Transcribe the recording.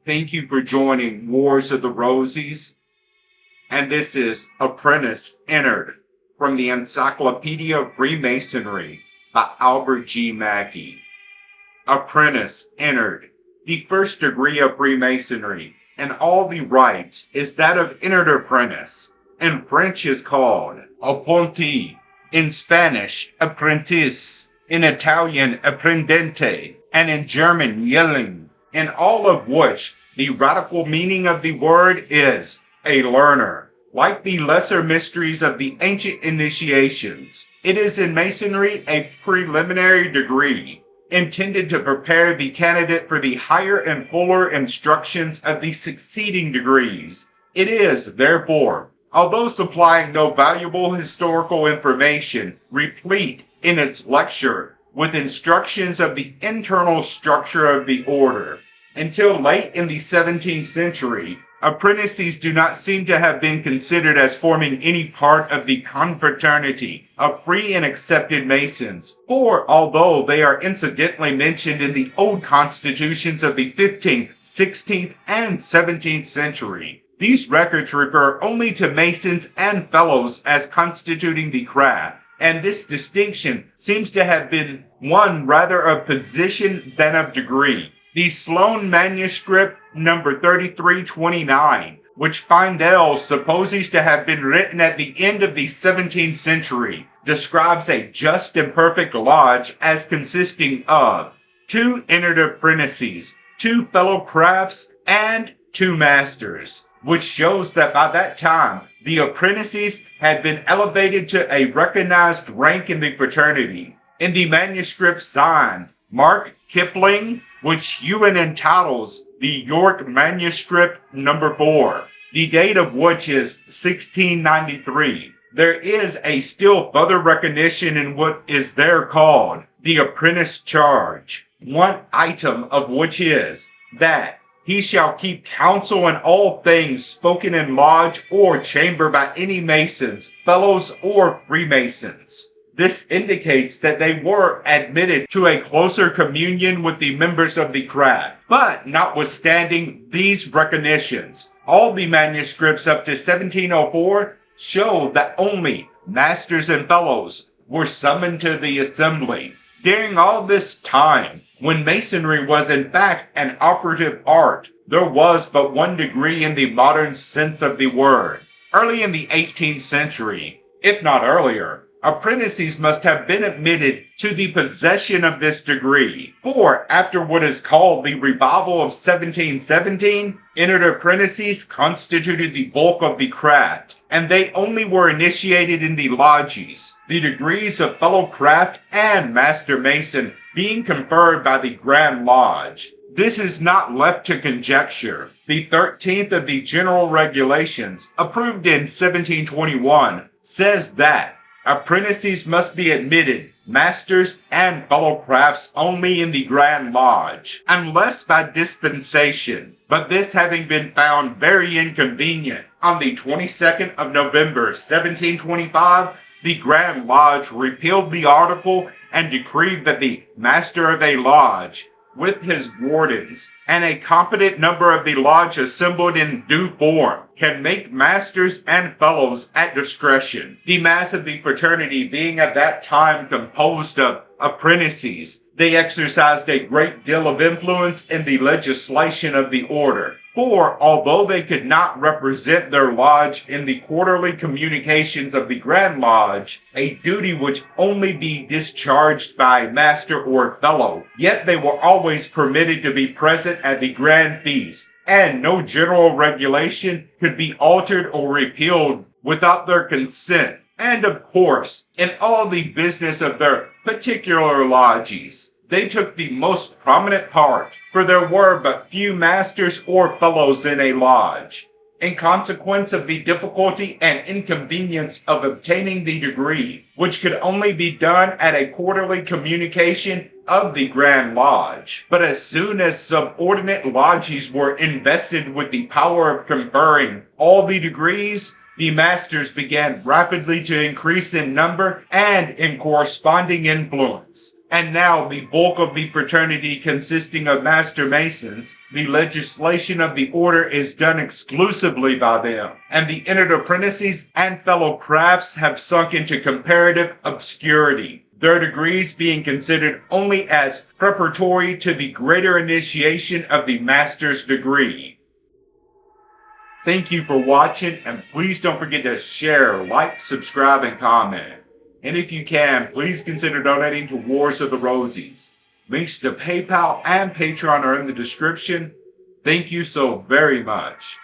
Thank you for joining Wars of the Rosies. And this is Apprentice Entered from the Encyclopedia of Freemasonry by Albert G. Mackey. Apprentice entered. The first degree of Freemasonry and all the rites is that of entered apprentice. In French is called Apprentice. In Spanish, Apprentice. In Italian, Apprendente. And in German, Yelling. In all of which the radical meaning of the word is a learner. Like the lesser mysteries of the ancient initiations, it is in Masonry a preliminary degree, intended to prepare the candidate for the higher and fuller instructions of the succeeding degrees. It is, therefore, although supplying no valuable historical information, replete in its lecture with instructions of the internal structure of the order. Until late in the 17th century, apprentices do not seem to have been considered as forming any part of the confraternity of free and accepted Masons, for although they are incidentally mentioned in the old constitutions of the 15th, 16th, and 17th century, these records refer only to Masons and Fellows as constituting the craft, and this distinction seems to have been one rather of position than of degree. The Sloan manuscript number 3329, which Findel supposes to have been written at the end of the 17th century, describes a just and perfect lodge as consisting of 2 entered apprentices, 2 fellow crafts, and 2 masters, which shows that by that time the apprentices had been elevated to a recognized rank in the fraternity. In the manuscript signed Mark Kipling, which Ewan entitles the York Manuscript number 4, the date of which is 1693. There is a still further recognition in what is there called the apprentice charge, one item of which is that he shall keep counsel in all things spoken in lodge or chamber by any Masons, Fellows, or Freemasons. This indicates that they were admitted to a closer communion with the members of the craft. But notwithstanding these recognitions, all the manuscripts up to 1704 show that only masters and fellows were summoned to the assembly. During all this time, when Masonry was in fact an operative art, there was but one degree in the modern sense of the word. Early in the 18th century, if not earlier, apprentices must have been admitted to the possession of this degree, for after what is called the revival of 1717, entered apprentices constituted the bulk of the craft, and they only were initiated in the lodges, the degrees of fellow craft and master mason being conferred by the Grand Lodge. This is not left to conjecture. The 13th of the General Regulations, approved in 1721, says that apprentices must be admitted, masters and fellow crafts only in the Grand Lodge, unless by dispensation. But this having been found very inconvenient, on the 22nd of November 1725, the Grand Lodge repealed the article and decreed that the master of a lodge, with his wardens, and a competent number of the lodge assembled in due form, can make masters and fellows at discretion. The mass of the fraternity being at that time composed of apprentices, they exercised a great deal of influence in the legislation of the order. For, although they could not represent their lodge in the quarterly communications of the Grand Lodge, a duty which only be discharged by master or fellow, yet they were always permitted to be present at the grand feast, and no general regulation could be altered or repealed without their consent. And of course, in all the business of their particular lodges, they took the most prominent part, for there were but few masters or fellows in a lodge. In consequence of the difficulty and inconvenience of obtaining the degree, which could only be done at a quarterly communication of the Grand Lodge. But as soon as subordinate lodges were invested with the power of conferring all the degrees, the masters began rapidly to increase in number and in corresponding influence. And now the bulk of the fraternity consisting of Master Masons, the legislation of the order is done exclusively by them, and the entered apprentices and fellow crafts have sunk into comparative obscurity, their degrees being considered only as preparatory to the greater initiation of the master's degree. Thank you for watching, and please don't forget to share, like, subscribe, and comment. And if you can, please consider donating to Wars of the Rosies. Links to PayPal and Patreon are in the description. Thank you so very much.